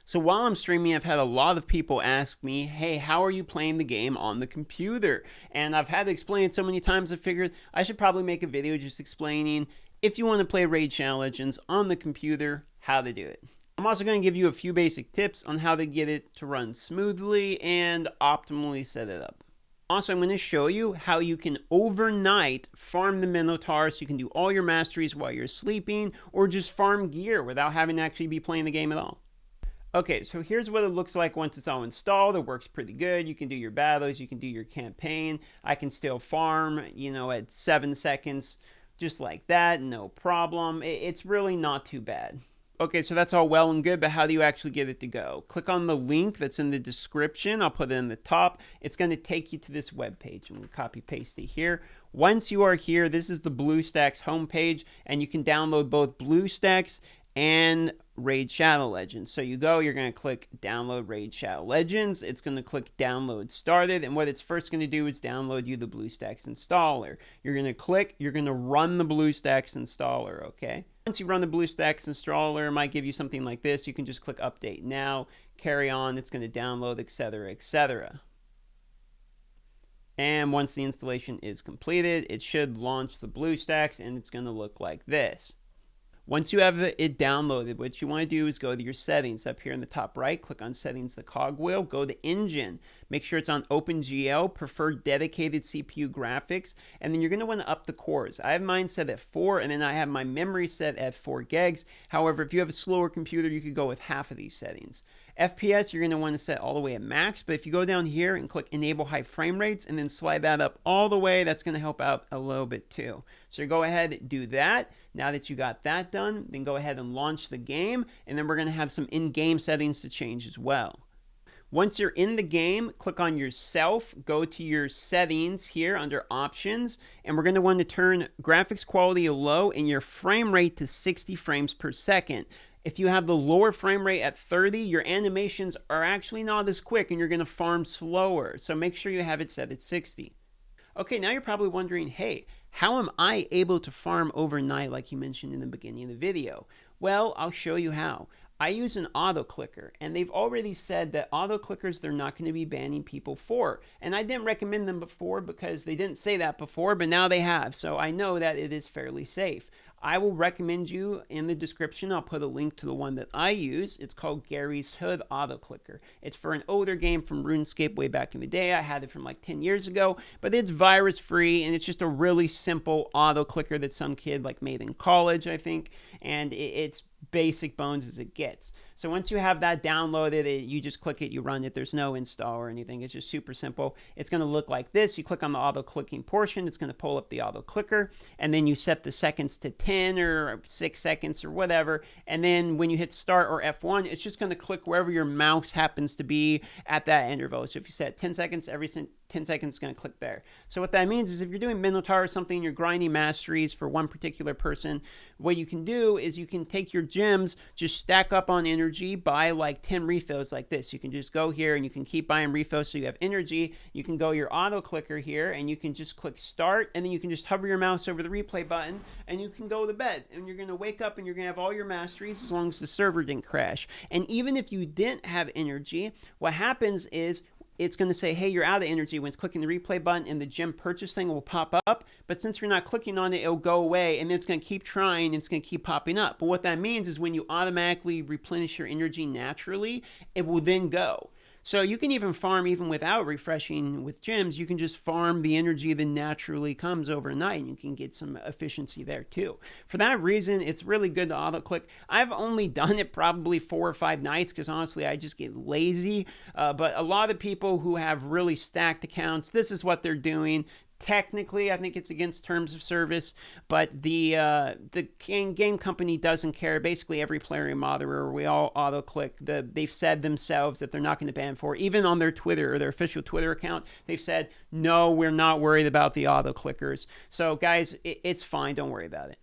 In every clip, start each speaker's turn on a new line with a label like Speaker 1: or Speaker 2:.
Speaker 1: So while I'm streaming, I've had a lot of people ask me, hey, how are you playing the game on the computer? And I've had to explain it so many times, I figured I should probably make a video just explaining, if you want to play Raid Shadow Legends on the computer, how to do it. I'm also going to give you a few basic tips on how to get it to run smoothly and optimally set it up. Also, I'm going to show you how you can overnight farm the Minotaur so you can do all your masteries while you're sleeping, or just farm gear without having to actually be playing the game at all. Okay, so here's what it looks like once it's all installed. It works pretty good. You can do your battles, you can do your campaign. I can still farm, at 7 seconds, just like that, no problem. It's really not too bad. Okay, so that's all well and good, but how do you actually get it to go? Click on the link that's in the description. I'll put it in the top. It's going to take you to this web page. I'm going to copy paste it here. Once you are here, this is the BlueStacks homepage, and you can download both BlueStacks and Raid Shadow Legends. So you're going to click download Raid Shadow Legends. It's going to click download started, and what it's first going to do is download you the BlueStacks installer. You're going to run the BlueStacks installer, okay? Once you run the BlueStacks installer, it might give you something like this. You can just click update now, carry on, it's going to download, etc., etc. And once the installation is completed, it should launch the BlueStacks, and it's going to look like this. Once you have it downloaded, what you want to do is go to your settings up here in the top right, click on settings, the cogwheel, go to engine, make sure it's on OpenGL, prefer dedicated CPU graphics, and then you're going to want to up the cores. I have mine set at 4, and then I have my memory set at 4 gigs. However, if you have a slower computer, you could go with half of these settings. FPS, you're going to want to set all the way at max, but if you go down here and click enable high frame rates and then slide that up all the way, that's going to help out a little bit too. So go ahead and do that. Now that you got that done, then go ahead and launch the game, and then we're going to have some in-game settings to change as well. Once you're in the game, click on yourself, go to your settings here under options, and we're going to want to turn graphics quality low and your frame rate to 60 frames per second. If you have the lower frame rate at 30, your animations are actually not as quick and you're going to farm slower. So make sure you have it set at 60. Okay, now you're probably wondering, hey, how am I able to farm overnight like you mentioned in the beginning of the video? Well, I'll show you how. I use an autoclicker, and they've already said that autoclickers they're not going to be banning people for. And I didn't recommend them before because they didn't say that before, but now they have. So I know that it is fairly safe. I will recommend you in the description. I'll put a link to the one that I use. It's called Gary's Hood Autoclicker. It's for an older game from RuneScape way back in the day. I had it from like 10 years ago, but it's virus free and it's just a really simple autoclicker that some kid like made in college, I think, and it's basic bones as it gets. So once you have that downloaded, you just click it, you run it. There's no install or anything. It's just super simple. It's going to look like this. You click on the auto clicking portion. It's going to pull up the auto clicker, and then you set the seconds to 10 or 6 seconds or whatever. And then when you hit start or F1, it's just going to click wherever your mouse happens to be at that interval. So if you set 10 seconds, every 10 seconds is going to click there. So what that means is if you're doing Minotaur or something, you're grinding masteries for one particular person, what you can do is you can take your gems, just stack up on energy, buy like 10 refills like this. You can just go here and you can keep buying refills so you have energy. You can go your auto clicker here and you can just click start, and then you can just hover your mouse over the replay button and you can go to bed, and you're going to wake up and you're going to have all your masteries as long as the server didn't crash. And even if you didn't have energy, what happens is it's going to say, hey, you're out of energy when it's clicking the replay button, and the gem purchase thing will pop up. But since you're not clicking on it, it'll go away, and then it's going to keep trying, and it's going to keep popping up. But what that means is when you automatically replenish your energy naturally, it will then go. So you can even farm even without refreshing with gems. You can just farm the energy that naturally comes overnight, and you can get some efficiency there too. For that reason, it's really good to auto click. I've only done it probably 4 or 5 nights because honestly I just get lazy. But a lot of people who have really stacked accounts, this is what they're doing. Technically, I think it's against terms of service, but the game company doesn't care. Basically, every player and moderator, we all auto-click. They've said themselves that they're not going to ban for it. Even on their Twitter, or their official Twitter account, they've said, no, we're not worried about the auto-clickers. So, guys, it's fine. Don't worry about it.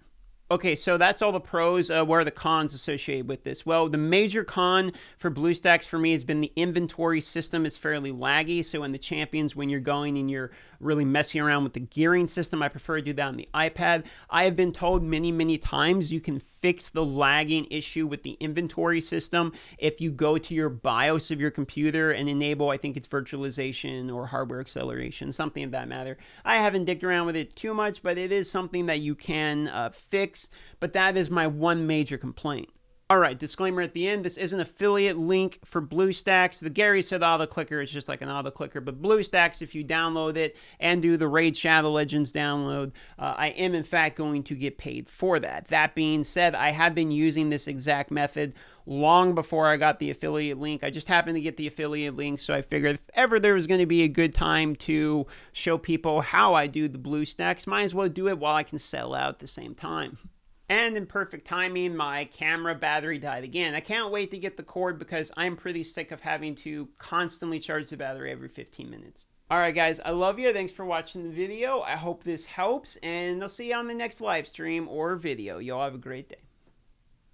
Speaker 1: Okay, so that's all the pros. What are the cons associated with this? Well, the major con for BlueStacks for me has been the inventory system is fairly laggy. So in the champions, when you're going and you're really messing around with the gearing system, I prefer to do that on the iPad. I have been told many, many times you can fix the lagging issue with the inventory system if you go to your BIOS of your computer and enable, I think it's virtualization or hardware acceleration, something of that matter. I haven't dicked around with it too much, but it is something that you can fix. But that is my one major complaint. All right, disclaimer at the end, this is an affiliate link for BlueStacks. The Gary said autoclicker is just like an autoclicker, but BlueStacks, if you download it and do the Raid Shadow Legends download, I am in fact going to get paid for that. That being said, I have been using this exact method long before I got the affiliate link. I just happened to get the affiliate link, so I figured if ever there was going to be a good time to show people how I do the BlueStacks, might as well do it while I can sell out at the same time. And in perfect timing, my camera battery died again. I can't wait to get the cord because I'm pretty sick of having to constantly charge the battery every 15 minutes. Alright guys, I love you. Thanks for watching the video. I hope this helps, and I'll see you on the next live stream or video. Y'all have a great day.